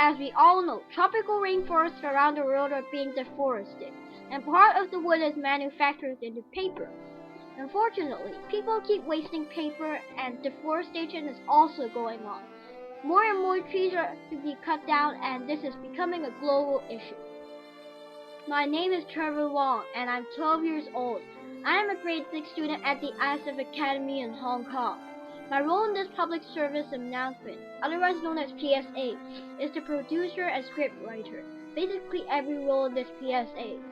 As we all know, tropical rainforests around the world are being deforested, and part of the wood is manufactured into paper. Unfortunately, people keep wasting paper, and deforestation is also going on. More and more trees are to be cut down, and this is becoming a global issue. My name is Trevor Wong, and I'm 12 years old. I am a grade 6 student at the ISF Academy in Hong Kong. My role in this public service announcement, otherwise known as PSA, is the producer and script writer, basically every role in this PSA.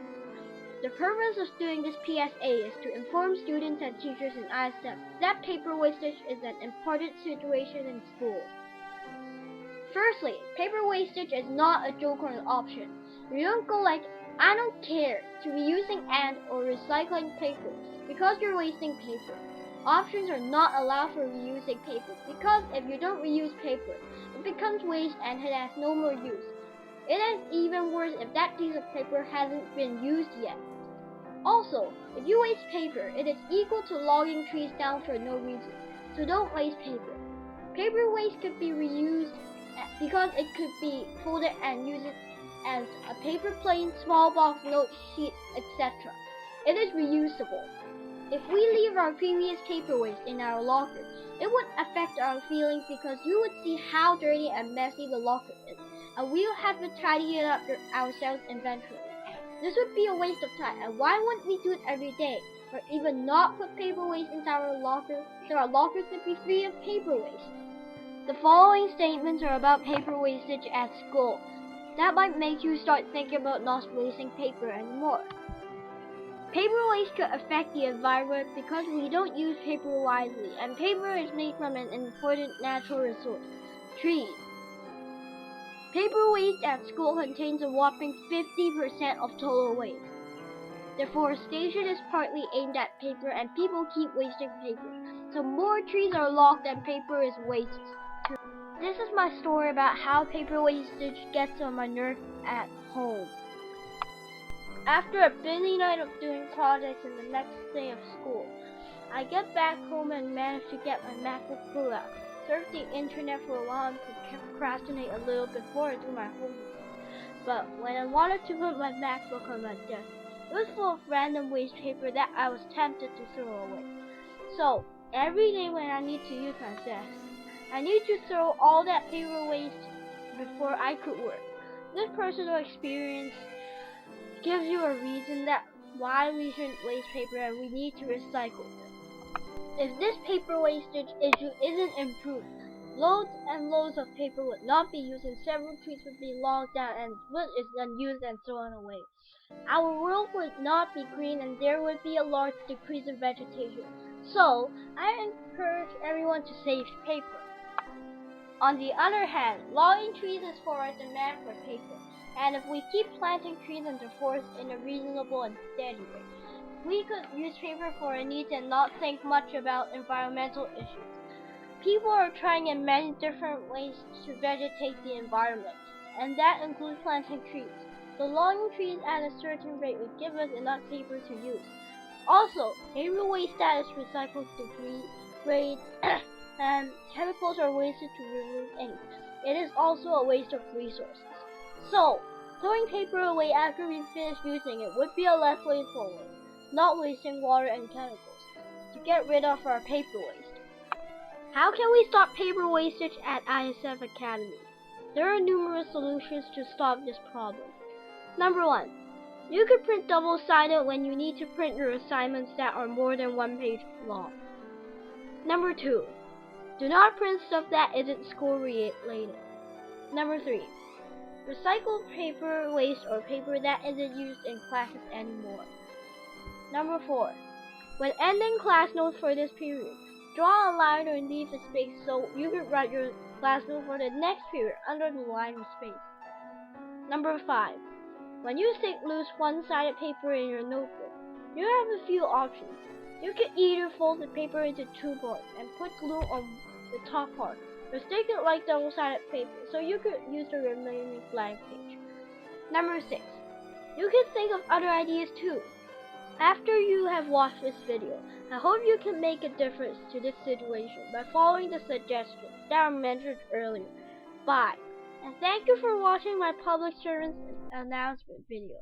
The purpose of doing this PSA is to inform students and teachers in ISF that paper wastage is an important situation in schools. Firstly, paper wastage is not a joke or an option. You don't go like, I don't care, to reusing and or recycling paper because you're wasting paper. Options are not allowed for reusing paper because if you don't reuse paper, it becomes waste and it has no more use. It is even worse if that piece of paper hasn't been used yet. Also, if you waste paper, it is equal to logging trees down for no reason, so don't waste paper. Paper waste could be reused because it could be folded and used as a paper plane, small box, note sheet, etc. It is reusable. If we leave our previous paper waste in our locker, it would affect our feelings because you would see how dirty and messy the locker is, and we'll have to tidy it up ourselves eventually. This would be a waste of time, and why wouldn't we do it every day, or even not put paper waste into our locker so our lockers could be free of paper waste? The following statements are about paper wastage at school. That might make you start thinking about not wasting paper anymore. Paper waste could affect the environment because we don't use paper wisely, and paper is made from an important natural resource, trees. Paper waste at school contains a whopping 50% of total waste. Deforestation is partly aimed at paper, and people keep wasting paper, so more trees are logged than paper is wasted. This is my story about how paper wastage gets on my nerves at home. After a busy night of doing projects and the next day of school, I get back home and manage to get my MacBook Pro out, surf the internet for a while and procrastinate a little before I do my homework. But when I wanted to put my MacBook on my desk, it was full of random waste paper that I was tempted to throw away. So, every day when I need to use my desk, I need to throw all that paper waste before I could work. This personal experience gives you a reason that why we shouldn't waste paper and we need to recycle it. If this paper wastage issue isn't improved, loads and loads of paper would not be used and several trees would be logged down and wood is unused and thrown away. Our world would not be green and there would be a large decrease in vegetation. So, I encourage everyone to save paper. On the other hand, logging trees is for a demand for paper, and if we keep planting trees in the forest in a reasonable and steady way, we could use paper for our needs and not think much about environmental issues. People are trying in many different ways to vegetate the environment, and that includes planting trees. So logging trees at a certain rate would give us enough paper to use. Also, paper waste that is recycled degrades and chemicals are wasted to remove ink. It is also a waste of resources. So, throwing paper away after we finish using it would be a less wasteful way, not wasting water and chemicals, to get rid of our paper waste. How can we stop paper wastage at ISF Academy? There are numerous solutions to stop this problem. Number 1. You could print double-sided when you need to print your assignments that are more than 1 page long. Number 2. Do not print stuff that isn't school-related. Number 3. Recycle paper waste or paper that isn't used in classes anymore. Number 4. When ending class notes for this period, draw a line or leave a space so you can write your class note for the next period under the line or space. Number 5. When you stick loose one-sided paper in your notebook, you have a few options. You can either fold the paper into 2 parts and put glue on the top part, or stick it like double-sided paper so you could use the remaining blank page. Number 6. You can think of other ideas too. After you have watched this video, I hope you can make a difference to this situation by following the suggestions that I mentioned earlier. Bye. And thank you for watching my public service announcement video.